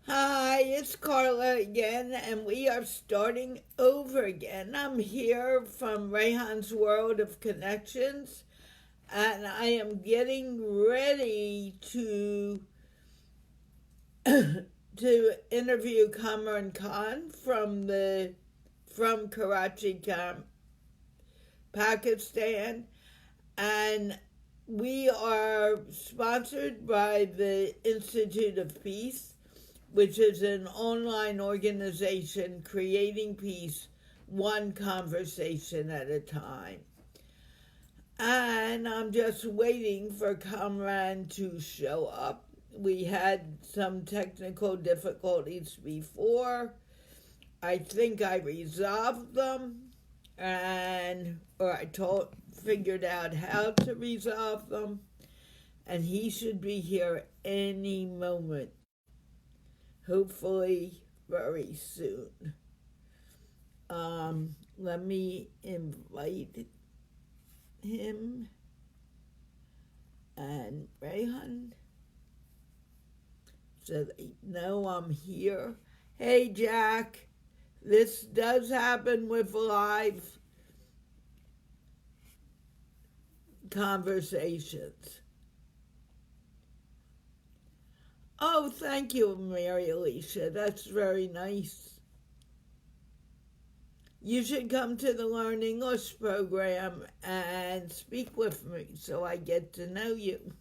Hi, it's Carla again, and we are starting over again. I'm here from Rayhan's World of Connections, and I am getting ready to to interview Kamran Khan from Karachi, Pakistan, and we are sponsored by the Institute of Peace, which is an online organization creating peace one conversation at a time. And I'm just waiting for Kamran to show up. We had some technical difficulties before. I think I resolved them, or I figured out how to resolve them, and he should be here any moment, hopefully very soon. Let me invite him and Rayhan so they know I'm here. Hey, Jack, this does happen with live conversations. Oh, thank you, Mary Alicia. That's very nice. You should come to the Learn English program and speak with me so I get to know you.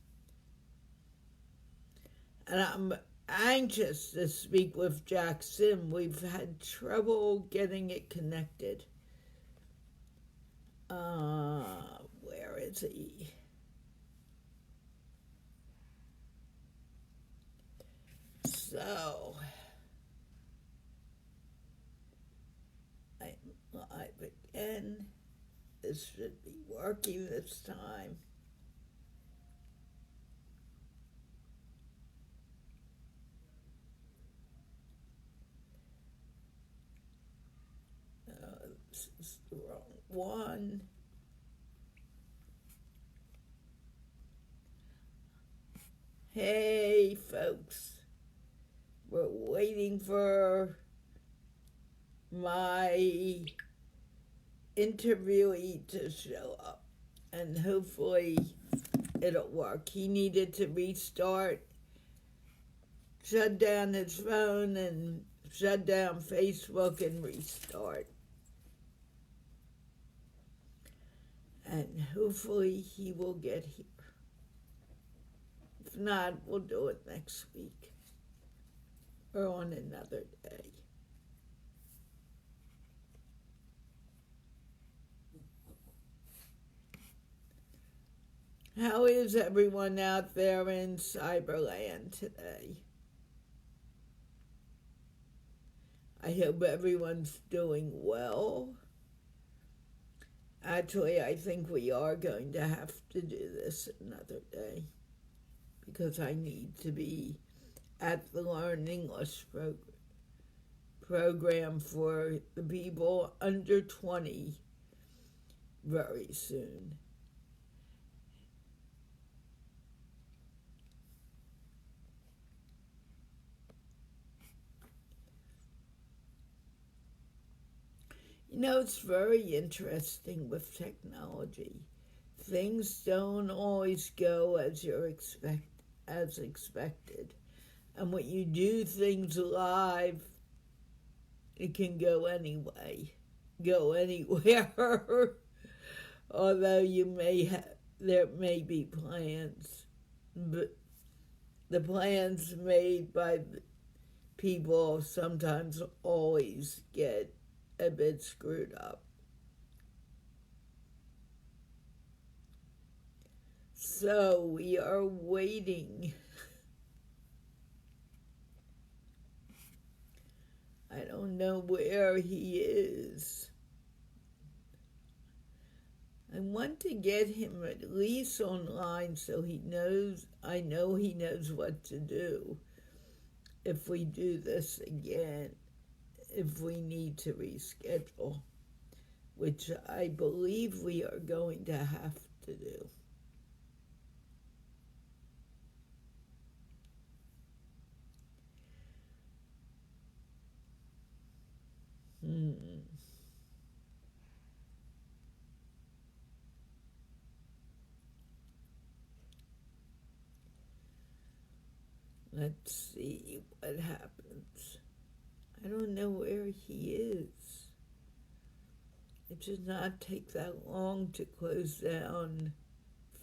And I'm anxious to speak with Jack Sim. We've had trouble getting it connected. Where is he? So, I'm live again. This should be working this time. This is the wrong one. Hey, folks. We're waiting for my interviewee to show up, and hopefully it'll work. He needed to restart, shut down his phone, and shut down Facebook and restart. And hopefully he will get here. If not, we'll do it next week or on another day. How is everyone out there in Cyberland today? I hope everyone's doing well. Actually, I think we are going to have to do this another day because I need to be at the Learn English program for the people under 20 very soon. You know, it's very interesting with technology. Things don't always go as expected. And when you do things live, it can go anywhere. Although there may be plans, but the plans made by people sometimes always get a bit screwed up. So we are waiting. I don't know where he is. I want to get him at least online so I know he knows what to do if we do this again, if we need to reschedule, which I believe we are going to have to do. Let's see what happens. I don't know where he is. It does not take that long to close down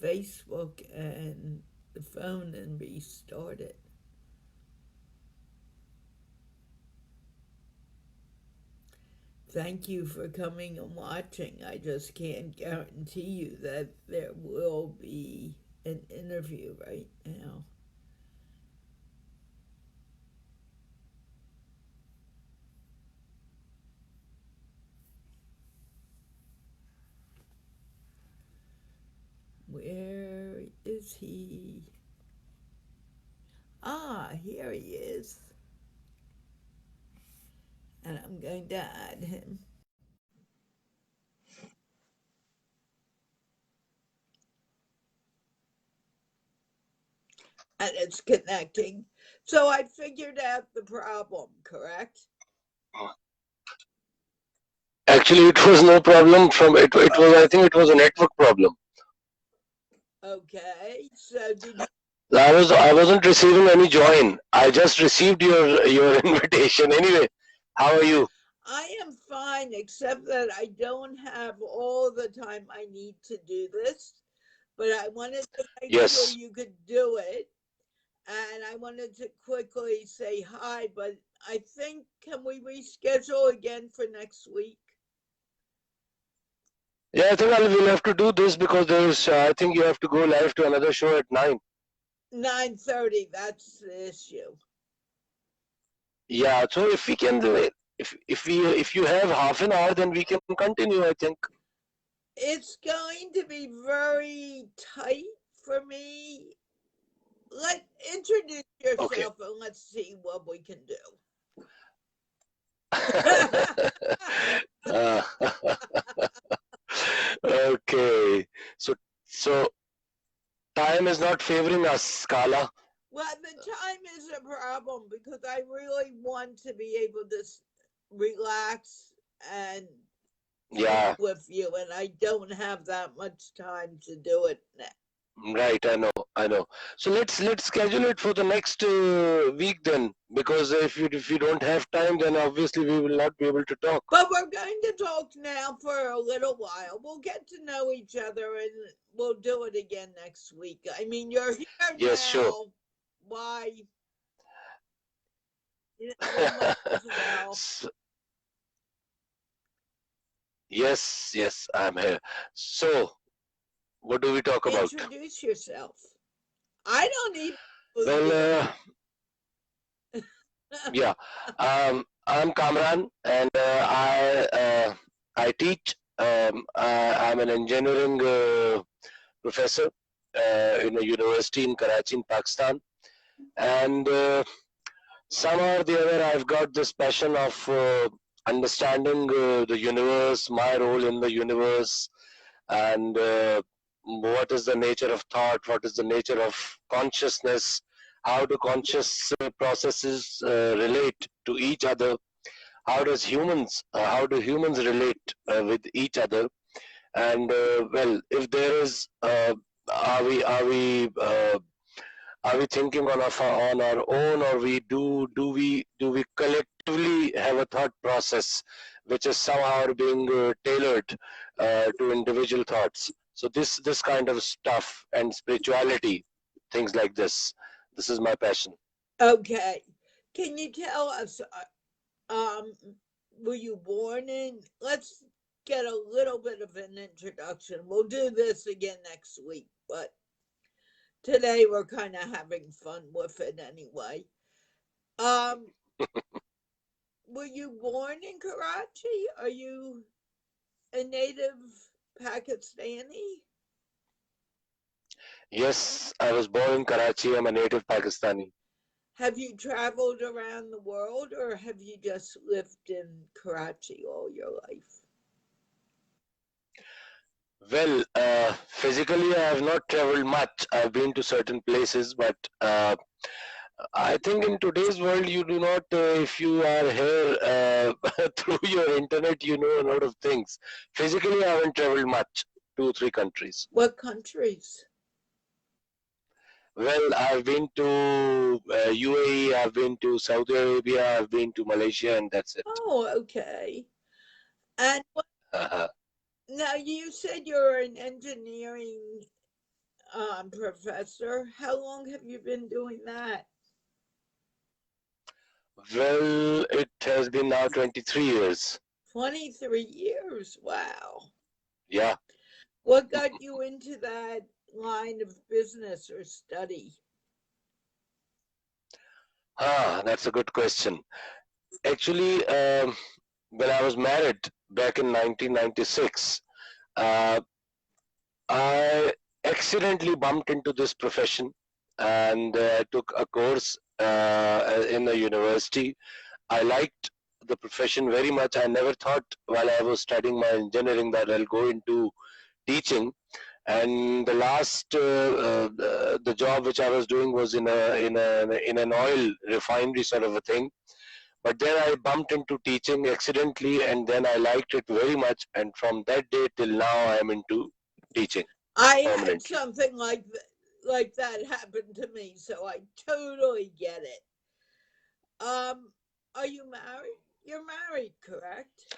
Facebook and the phone and restart it. Thank you for coming and watching. I just can't guarantee you that there will be an interview right now. Where is he? Ah, here he is. And I'm going to add him. And it's connecting. So I figured out the problem, correct? Actually, it was no problem from it. It was, I think, it was a network problem. Okay. So did you? I wasn't receiving any join. I just received your invitation. Anyway, how are you? I am fine, except that I don't have all the time I need to do this. But I wanted to make sure Yes. you could do it. And I wanted to quickly say hi, but I think, can we reschedule again for next week? Yeah, I think we'll have to do this because there's. I think you have to go live to another show at 9. 9:30, that's the issue. Yeah. So if we can do it, if you have half an hour, then we can continue. I think. It's going to be very tight for me. Introduce Okay. yourself and let's see what we can do. uh, okay. So time is not favoring us, Carla. Well, the time is a problem because I really want to be able to relax and Yeah. with you, and I don't have that much time to do it now. Right, I know. So let's schedule it for the next week then, because if you don't have time, then obviously we will not be able to talk. But we're going to talk now for a little while. We'll get to know each other, and we'll do it again next week. I mean, you're here Yes, sure. now. Why? You might as well. Yes, I'm here. So, what do we talk about? Introduce yourself. I don't even know you. Well, yeah, I'm Kamran, and I teach. I'm an engineering professor in a university in Karachi, in Pakistan, and somehow or the other, I've got this passion of understanding the universe, my role in the universe, and what is the nature of thought, what is the nature of consciousness, how do conscious processes relate to each other, how do humans relate with each other, and well, if there is, are we are we are we thinking on our own, or do we collectively have a thought process which is somehow being tailored to individual thoughts? So this kind of stuff and spirituality, things like this is my passion. Okay. Can you tell us, were you born in? Let's get a little bit of an introduction. We'll do this again next week, but today we're kind of having fun with it anyway. Um, were you born in Karachi? Are you a native Pakistani? Yes, I was born in Karachi. I'm a native Pakistani. Have you traveled around the world or have you just lived in Karachi all your life? Well, physically, I have not traveled much. I've been to certain places, but I think in today's world, you do not, if you are here through your internet, you know a lot of things. Physically, I haven't traveled much, 2, 3 countries. What countries? Well, I've been to UAE, I've been to Saudi Arabia, I've been to Malaysia, and that's it. Oh, okay. And now you said you're an engineering professor. How long have you been doing that? Well, it has been now 23 years. 23 years. Wow. Yeah. What got you into that line of business or study? That's a good question. Actually, when I was married back in 1996, uh, I accidentally bumped into this profession, and I took a course in a university. I liked the profession very much. I never thought while I was studying my engineering that I'll go into teaching. And the last the job which I was doing was in an oil refinery sort of a thing. But then I bumped into teaching accidentally, and then I liked it very much. And from that day till now, I am into teaching I had permanently. something like that happen to me, so I totally get it. Are you married? You're married, correct?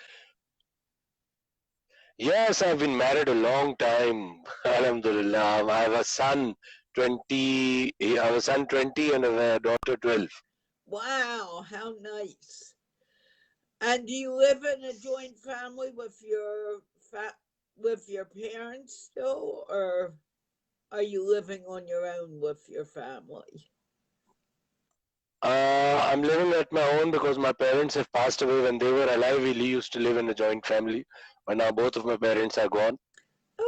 Yes, I've been married a long time. Alhamdulillah. I have a son 20, I have a son 20 and a daughter 12. Wow, how nice. And do you live in a joint family with with your parents still, or are you living on your own with your family? I'm living at my own because my parents have passed away when they were alive. We used to live in a joint family, but now both of my parents are gone.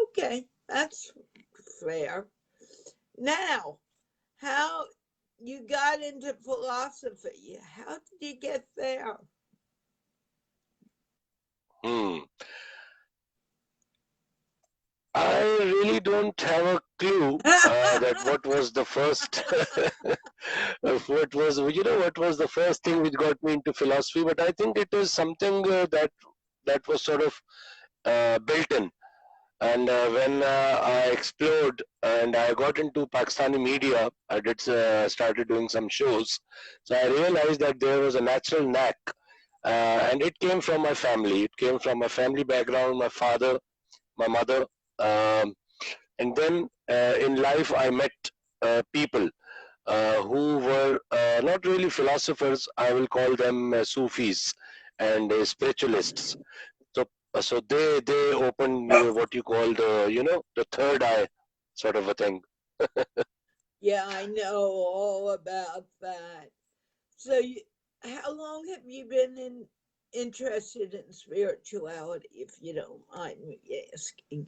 Okay, that's fair. Now, how you got into philosophy? How did you get there? Hmm. I really don't have a clue that what was the first, what was, what was the first thing which got me into philosophy. But I think it is something that was sort of built in. And when I explored and I got into Pakistani media, I did started doing some shows. So I realized that there was a natural knack, and it came from my family. It came from my family background, my father, my mother, um, and then in life I met people who were not really philosophers. I will call them Sufis and spiritualists. So, so they open what you call the the third eye sort of a thing. Yeah, I know all about that. So, how long have you been interested in spirituality, if you don't mind me asking?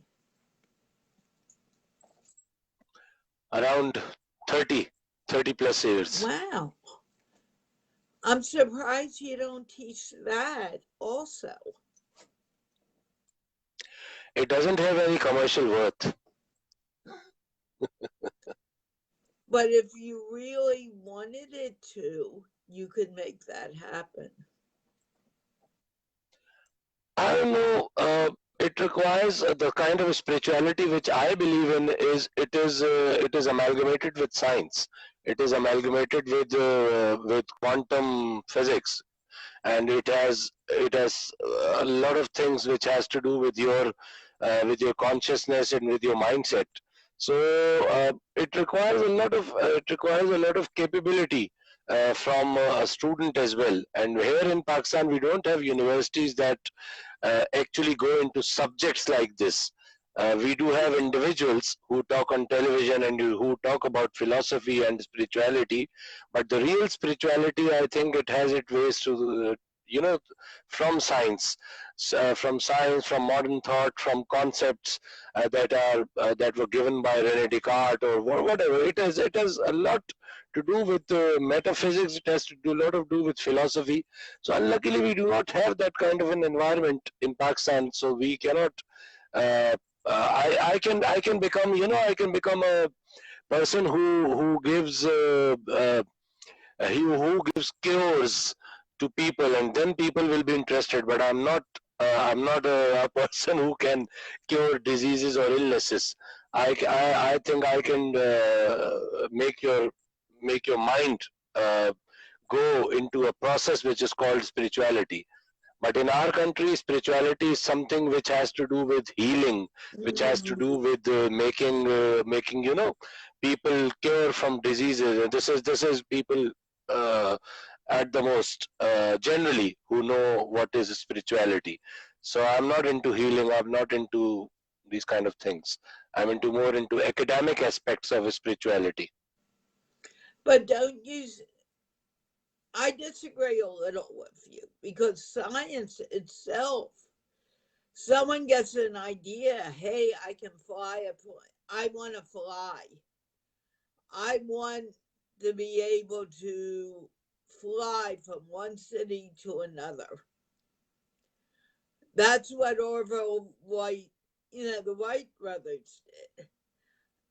Around 30, 30 plus years. Wow, I'm surprised you don't teach that also. It doesn't have any commercial worth. But if you really wanted it to, you could make that happen. I don't know. It requires the kind of spirituality which I believe in is it is amalgamated with science. It is amalgamated with quantum physics, and it has a lot of things which has to do with your consciousness and with your mindset. So it requires a lot of capability from a student as well. And here in Pakistan, we don't have universities that actually go into subjects like this. We do have individuals who talk on television and who talk about philosophy and spirituality, but the real spirituality, I think, it has its ways to, you know, from science, from science, from modern thought, from concepts that were given by Rene Descartes or whatever. It has a lot to do with metaphysics. It has to do a lot of do with philosophy. So unluckily, we do not have that kind of an environment in Pakistan. So we cannot. Uh, I can become I can become a person who gives who gives cures to people, and then people will be interested. But I'm not a person who can cure diseases or illnesses. I think I can make your mind uh, go into a process which is called spirituality. But in our country, spirituality is something which has to do with healing, which has to do with making people cure from diseases. And this is people uh, at the most generally who know what is spirituality. So I'm not into healing. I'm not into these kind of things. I'm into more into academic aspects of spirituality. But don't you? I disagree a little with you because science itself, someone gets an idea, hey, I can fly a plane. I want to fly. I want to be able to fly from one city to another. That's what Orville White, the White brothers did.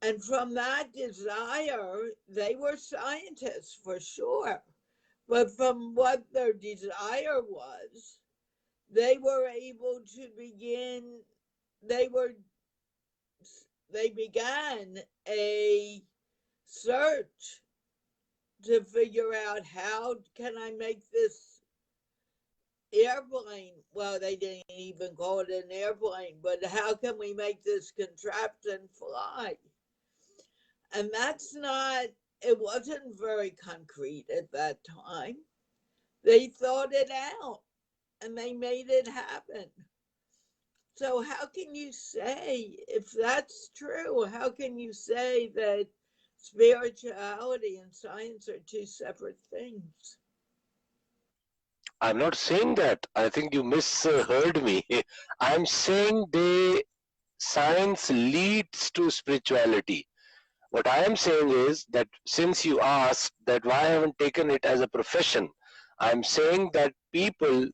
And from that desire, they were scientists for sure. But from what their desire was, they were able to begin, they were, they began a search to figure out how can I make this airplane, well, they didn't even call it an airplane, but how can we make this contraption fly? And that's not, it wasn't very concrete at that time. They thought it out and they made it happen. So, how can you say, if that's true, how can you say that spirituality and science are two separate things? I'm not saying that. I think you misheard me. I'm saying science leads to spirituality. What I am saying is that since you asked that why I haven't taken it as a profession, I'm saying that people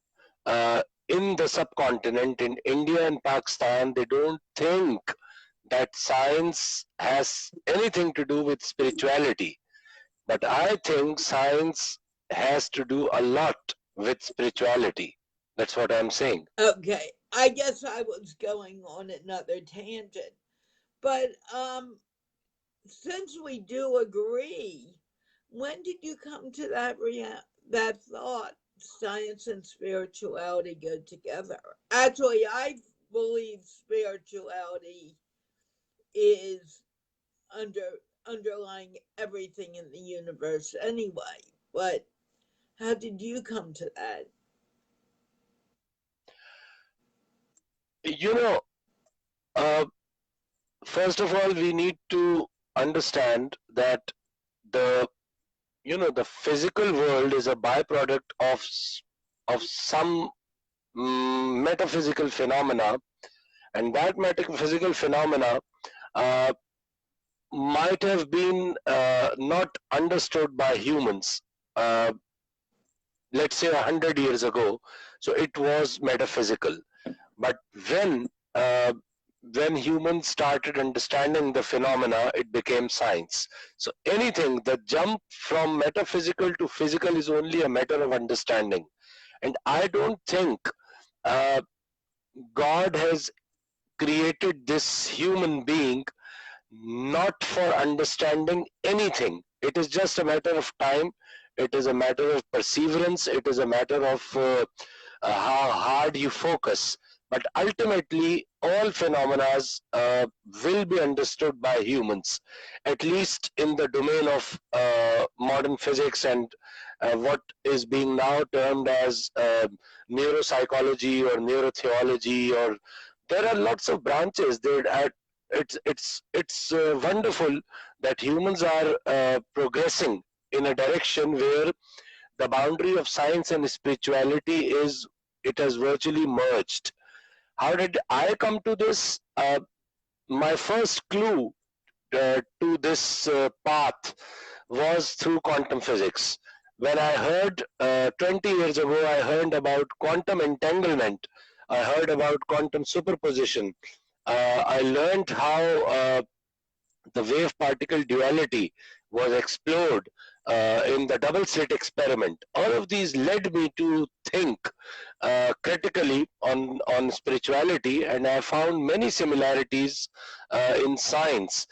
in the subcontinent, in India and Pakistan, they don't think that science has anything to do with spirituality. But I think science has to do a lot with spirituality. That's what I'm saying. Okay, I guess I was going on another tangent. But since we do agree, when did you come to that thought? Science and spirituality go together. Actually, I believe spirituality is underlying everything in the universe anyway. But how did you come to that? You know, uh, first of all, we need to understand that the the physical world is a byproduct of some metaphysical phenomena, and that metaphysical phenomena uh, might have been not understood by humans. Let's say 100 years ago, so it was metaphysical. But uh, when humans started understanding the phenomena, it became science. So anything that jump from metaphysical to physical is only a matter of understanding. And I don't think uh, God has created this human being not for understanding anything. It is just a matter of time. It is a matter of perseverance. It is a matter of how hard you focus. But ultimately, all phenomena will be understood by humans, at least in the domain of modern physics and what is being now termed as neuropsychology or neurotheology. Or there are lots of branches. It's wonderful that humans are progressing in a direction where the boundary of science and spirituality it has virtually merged. How did I come to this? My first clue to this path was through quantum physics. When I heard 20 years ago, I heard about quantum entanglement. I heard about quantum superposition. I learned how the wave particle duality was explored in the double slit experiment. All of these led me to think critically on spirituality, and I found many similarities in science,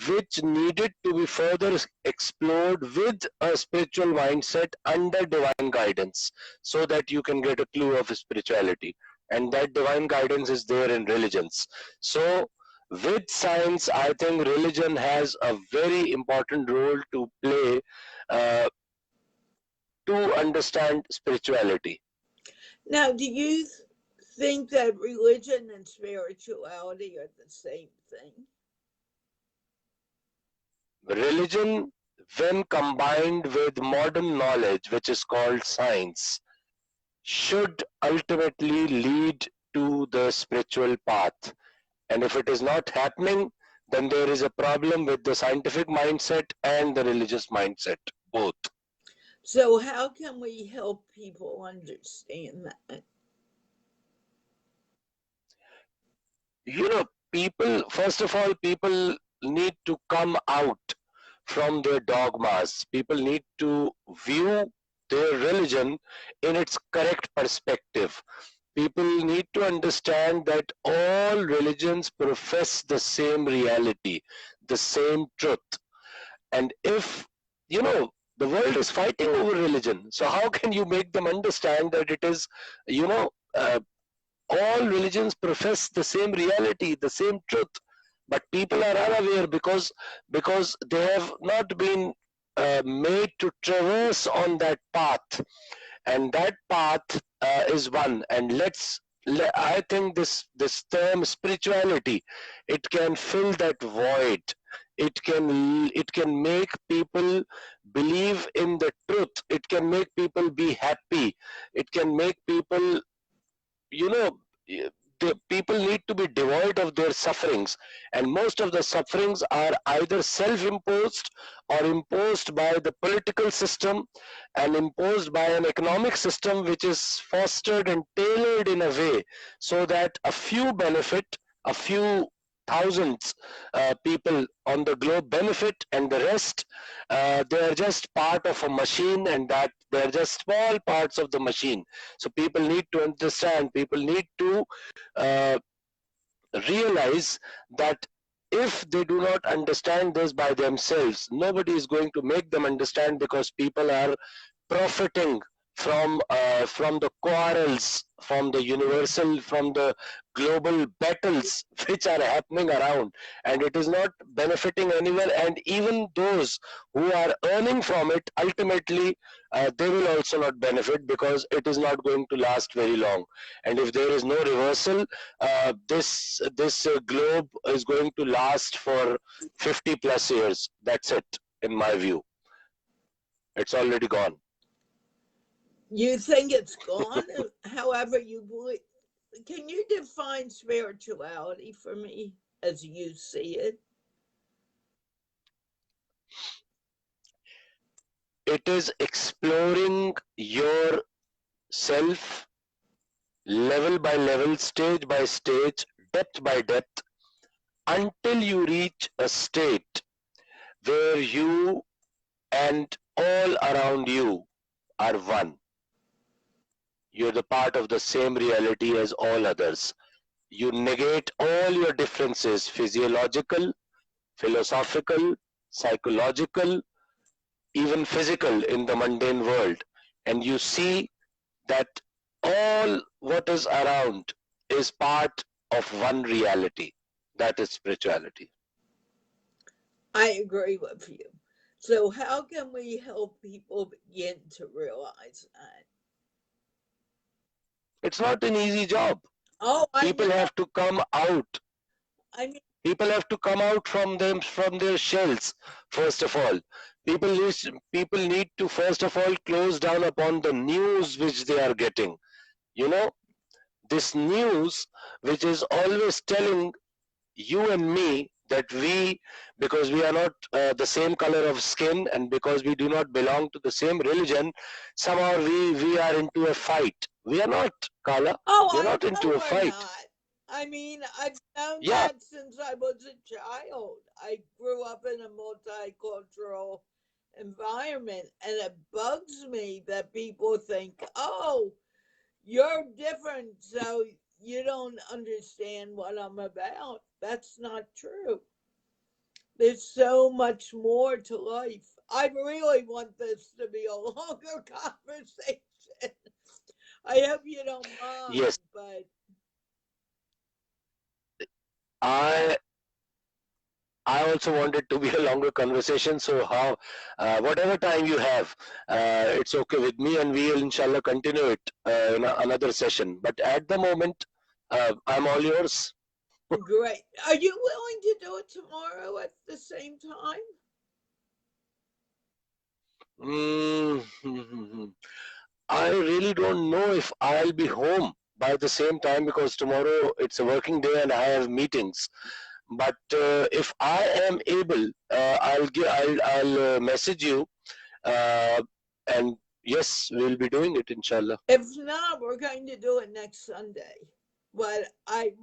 which needed to be further explored with a spiritual mindset under divine guidance, so that you can get a clue of spirituality. And that divine guidance is there in religions. So, with science, I think religion has a very important role to play uh, to understand spirituality. Now, do you think that religion and spirituality are the same thing? Religion, when combined with modern knowledge, which is called science, should ultimately lead to the spiritual path. And if it is not happening, then there is a problem with the scientific mindset and the religious mindset, both. So, how can we help people understand that? You know, people, first of all, people need to come out from their dogmas. People need to view their religion in its correct perspective. People need to understand that all religions profess the same reality, the same truth. And if, you know, the world is fighting over religion, so how can you make them understand that it is, you know, all religions profess the same reality, the same truth, but people are unaware because they have not been made to traverse on that path, and that path is one. And I think this term spirituality, it can fill that void. It can make people believe in the truth. It can make people be happy. It can make people, you know, the people need to be devoid of their sufferings, and most of the sufferings are either self-imposed or imposed by the political system and imposed by an economic system which is fostered and tailored in a way so that a few benefit, a few thousands people on the globe benefit, and the rest, they are just part of a machine, and that they are just small parts of the machine. So people need to understand, people need to uh, realize that if they do not understand this by themselves, nobody is going to make them understand, because people are profiting from the quarrels, from the universal, from the global battles which are happening around, and it is not benefiting anyone. And even those who are earning from it, ultimately they will also not benefit, because it is not going to last very long. And if there is no reversal, this globe is going to last for 50 plus years. That's it, in my view. It's already gone. You think it's gone? However, you believe. Can you define spirituality for me as you see it? It is exploring yourself level by level, stage by stage, depth by depth, until you reach a state where you and all around you are one. You're the part of the same reality as all others. You negate all your differences, physiological, philosophical, psychological, even physical, in the mundane world, and you see that all what is around is part of one reality. That is spirituality. I agree with you. So, how can we help people begin to realize that? It's not an easy job. Oh, I People know. have to come out. I mean, People have to come out from their shells. First of all, people need to first of all close down upon the news which they are getting. You know, this news which is always telling you and me that we, because we are not the same color of skin, and because we do not belong to the same religion, somehow we are into a fight. We are not, Carla. oh, We are I not into know a we're fight. not. I mean, I've known Yeah, that since I was a child. I grew up in a multicultural environment, and it bugs me that people think, oh, You're different, so you don't understand what I'm about. That's not true. There's so much more to life. I really want this to be a longer conversation. I hope you don't mind, Yes, but I I also want it to be a longer conversation. So how, whatever time you have, it's okay with me, and we will inshallah continue it in another session. But at the moment, I'm all yours. great. Are you willing to do it tomorrow at the same time? Mm, I really don't know if I'll be home by the same time because tomorrow it's a working day and I have meetings. But if I am able, I'll message you, uh, and yes, we'll be doing it, inshallah. If not, we're going to do it next Sunday. But I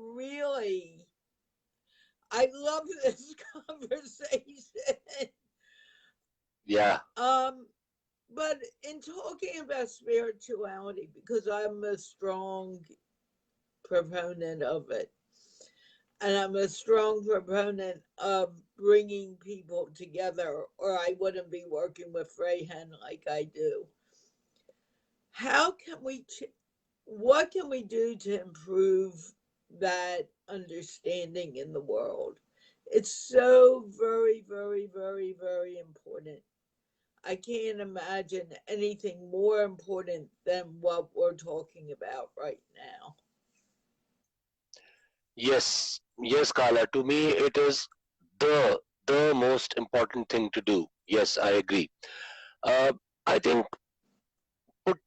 love this conversation. Yeah. Um, but in talking about spirituality, because I'm a strong proponent of it, and I'm a strong proponent of bringing people together, or I wouldn't be working with Freyhen like I do. How can what can we do to improve that understanding in the world? It's so very, very, very, very important. I can't imagine anything more important than what we're talking about right now. Yes. Yes, Carla. To me, it is the most important thing to do. Yes, I agree. Uh, I think put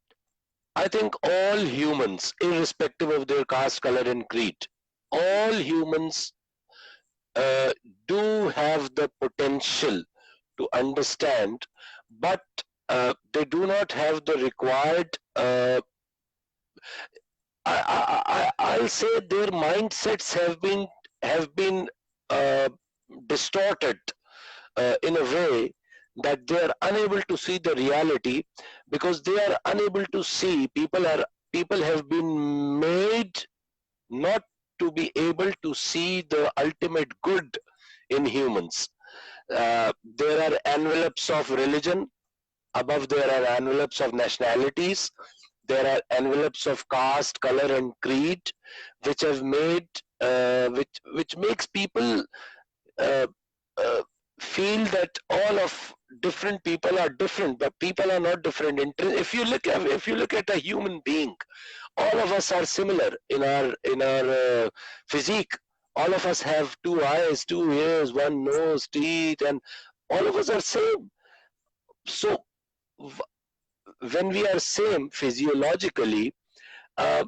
I think all humans, irrespective of their caste, color, and creed, all humans uh, do have the potential to understand, but they do not have the required. I'll say their mindsets have been uh, distorted in a way that they are unable to see the reality because they are unable to see people have been made not to be able to see the ultimate good in humans. There are envelopes of religion, above there are envelopes of nationalities, there are envelopes of caste, color, and creed, which have made which makes people uh, uh, feel that all of different people are different, but people are not different. If you look at a human being, all of us are similar in our physique. All of us have two eyes, two ears, one nose, teeth, and all of us are same. So when we are same physiologically, uh,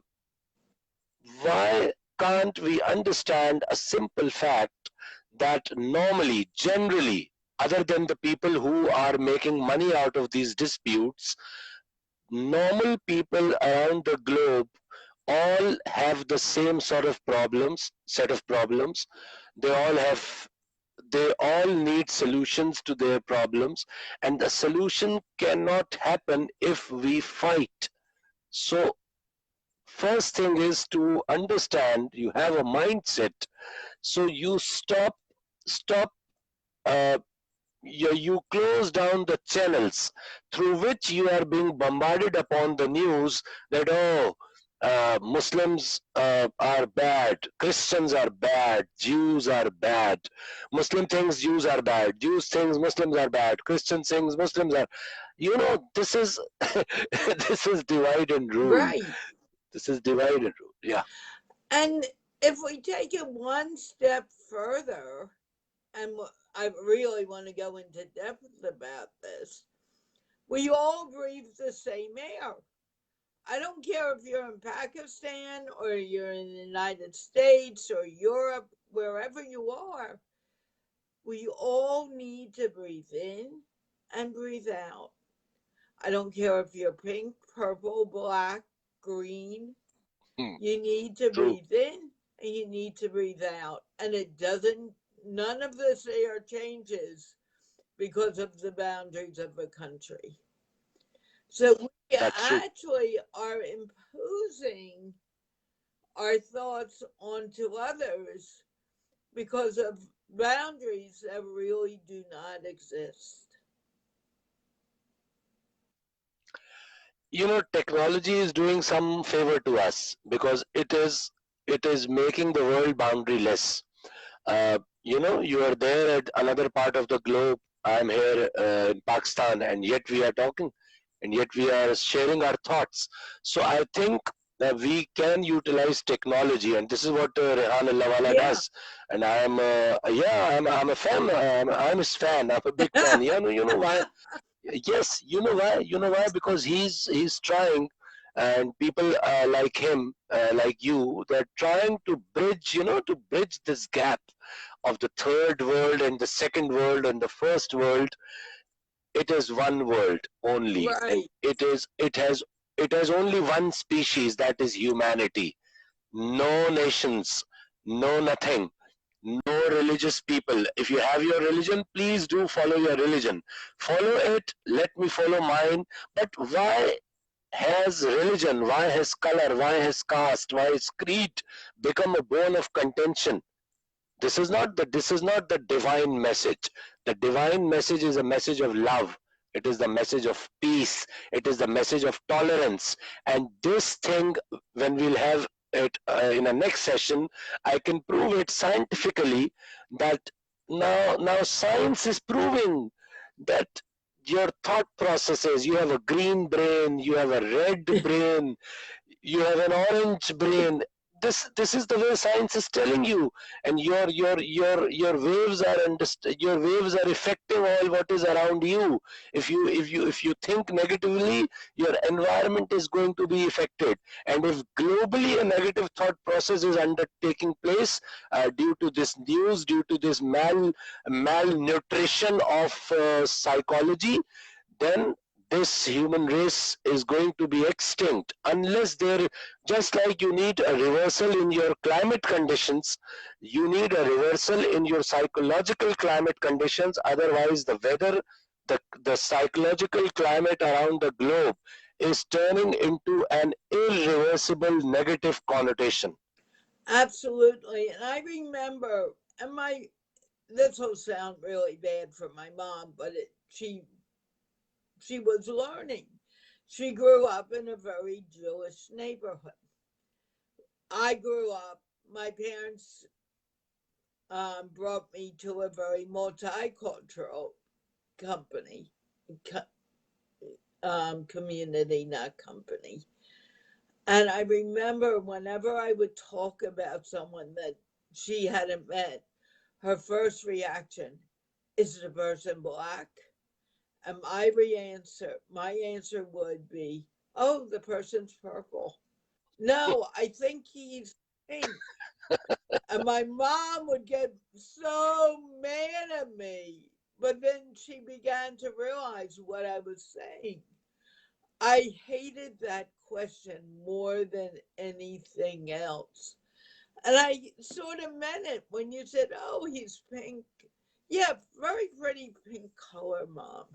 why can't we understand a simple fact that normally, generally, other than the people who are making money out of these disputes, normal people around the globe all have the same set of problems. They all have, they all need solutions to their problems, and the solution cannot happen if we fight. So first thing is to understand you have a mindset, so you stop uh, you close down the channels through which you are being bombarded upon the news that, oh, Muslims are bad, Christians are bad, Jews are bad, Muslim thinks Jews are bad, Jews thinks Muslims are bad, Christian thinks Muslims are, this is this is divide and rule. Right. This is divide and rule. Yeah. And if we take it one step further, and I really want to go into depth about this, we all breathe the same air. I don't care if you're in Pakistan or you're in the United States or Europe, wherever you are, we all need to breathe in and breathe out. I don't care if you're pink, purple, black, green. Hmm. You need to True. breathe in and you need to breathe out. And it doesn't, none of this air changes because of the boundaries of a country. So we That's true. actually are imposing imposing our thoughts onto others because of boundaries that really do not exist. Technology is doing some favor to us because it is making the world boundaryless. You are there at another part of the globe. I'm here in Pakistan, and yet we are talking, and yet we are sharing our thoughts. So I think that we can utilize technology, and this is what Rehan Allawala Yeah. does. And I'm a fan. I'm his fan. I'm a big fan. You know why? Yes, you know why, because he's trying, and people like him, like you, they're trying to bridge this gap of the third world and the second world and the first world. It is one world only, and Right. it has only one species, that is humanity. No nations, no nothing, no religious people. If you have your religion, please do follow your religion. Follow it, let me follow mine. But why has religion, why has color, why has caste, why has creed become a bone of contention? This is not the divine message. The divine message is a message of love. It is the message of peace. It is the message of tolerance. And this thing, when we'll have it in a next session, I can prove it scientifically that now science is proving that your thought processes, you have a green brain, you have a red brain, you have an orange brain. This is the way science is telling you, and your waves are affecting all what is around you. If you think negatively, your environment is going to be affected. And if globally a negative thought process is undertaking place due to this news, due to this malnutrition of psychology, then this human race is going to be extinct unless there, just like you need a reversal in your climate conditions, you need a reversal in your psychological climate conditions. Otherwise the weather, the psychological climate around the globe is turning into an irreversible negative connotation. Absolutely. And I remember, and this will sound really bad for my mom, but she was learning. She grew up in a very Jewish neighborhood. I grew up, my parents brought me to a very multicultural company, community, not company. And I remember whenever I would talk about someone that she hadn't met, her first reaction, is the person black? And my answer would be, oh, the person's purple. No, I think he's pink. And my mom would get so mad at me. But then she began to realize what I was saying. I hated that question more than anything else. And I sort of meant it when you said, oh, he's pink. Yeah, very pretty pink color, Mom.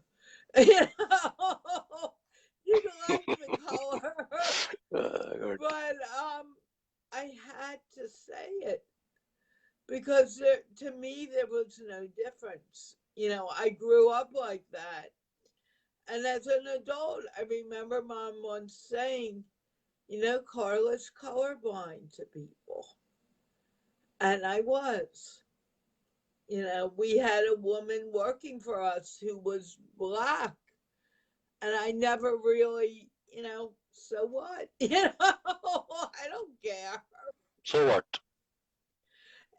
You know, you like the color. Good. But I had to say it because to me there was no difference. I grew up like that. And as an adult, I remember Mom once saying, Carla's colorblind to people. And I was. We had a woman working for us who was black. And I never really, so what? I don't care. So what?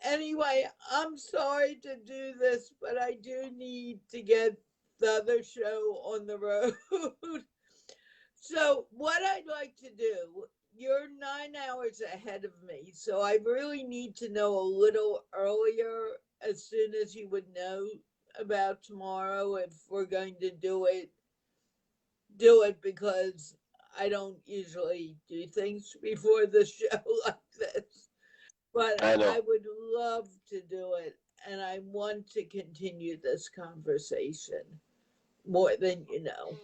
Anyway, I'm sorry to do this, but I do need to get the other show on the road. So, what I'd like to do, you're 9 hours ahead of me, so I really need to know a little earlier, as soon as you would know about tomorrow, if we're going to do it because I don't usually do things before the show like this. But I know. I would love to do it, and I want to continue this conversation more than you know.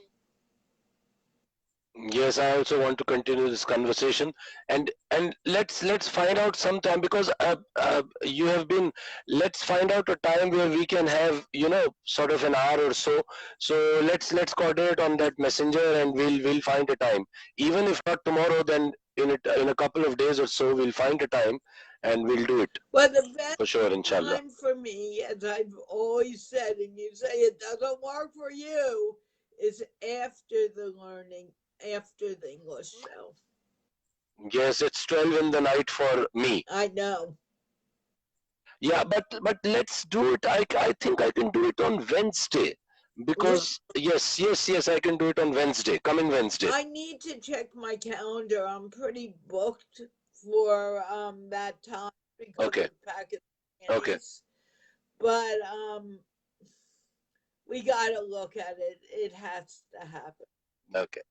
Yes, I also want to continue this conversation, and let's find out sometime, because you have been. Let's find out a time where we can have, sort of an hour or so. So let's coordinate on that messenger, and we'll find a time. Even if not tomorrow, then in a couple of days or so, we'll find a time, and we'll do it Well, the best for sure, inshallah. time for me, as I've always said, and you say it doesn't work for you, is after the learning, after the English show. Yes, it's 12 in the night for me. I know. Yeah, but let's do it. I think I can do it on Wednesday, because yes, I can do it on Wednesday, coming Wednesday. I need to check my calendar. I'm pretty booked for that time because Okay, of okay, Pakistanis. But we gotta look at it. It has to happen. okay.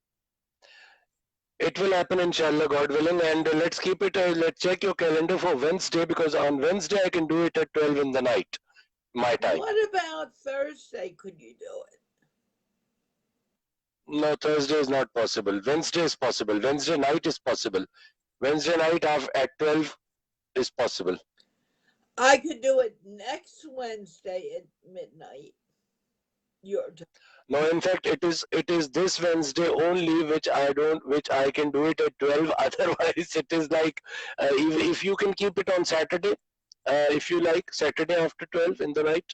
It will happen, inshallah, God willing, and let's keep it. Let's check your calendar for Wednesday, because on Wednesday I can do it at 12 in the night, my time. What about Thursday? Could you do it? No, Thursday is not possible. Wednesday is possible. Wednesday night is possible. Wednesday night at 12 is possible. I could do it next Wednesday at midnight. Your time. No, in fact, it is this Wednesday only which I can do it at 12. Otherwise, it is like, if you can keep it on Saturday, if you like, Saturday after 12 in the night.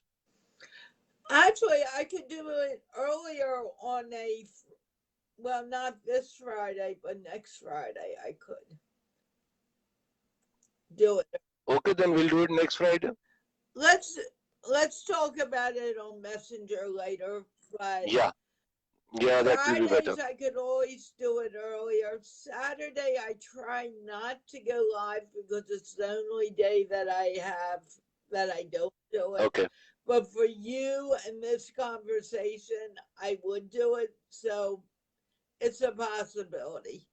Actually, I could do it earlier on well, not this Friday, but next Friday I could do it. Okay, then we'll do it next Friday. Let's let's talk about it on Messenger later. But Yeah, yeah, that will be better. Fridays I could always do it earlier. Saturday I try not to go live because it's the only day that I have that I don't do it. Okay, But for you and this conversation, I would do it. So it's a possibility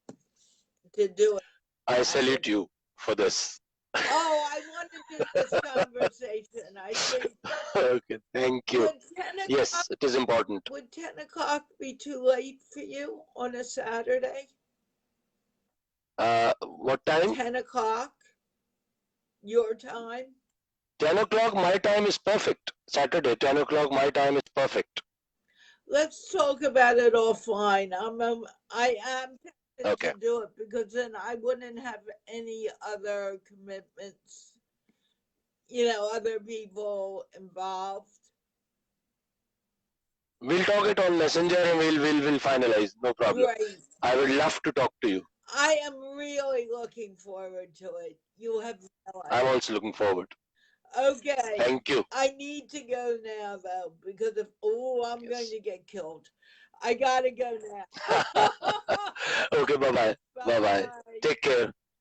to do it. I salute you for this. Oh, I want to do this conversation. I think. Okay, thank you. Would 10 Yes, o'clock, it is important. would 10 o'clock be too late for you on a Saturday? What time? 10 o'clock your time? 10 o'clock my time is perfect. Saturday, 10 o'clock my time is perfect. Let's talk about it offline. I am tempted Okay. to do it because then I wouldn't have any other commitments, other people involved. We'll talk it on Messenger, and we'll finalize. No problem. Great. I would love to talk to you. I am really looking forward to it. You have no idea. I'm also looking forward. Okay. Thank you. I need to go now though, because I'm Yes. going to get killed. I gotta go now. Okay, bye bye. Bye bye. Take care.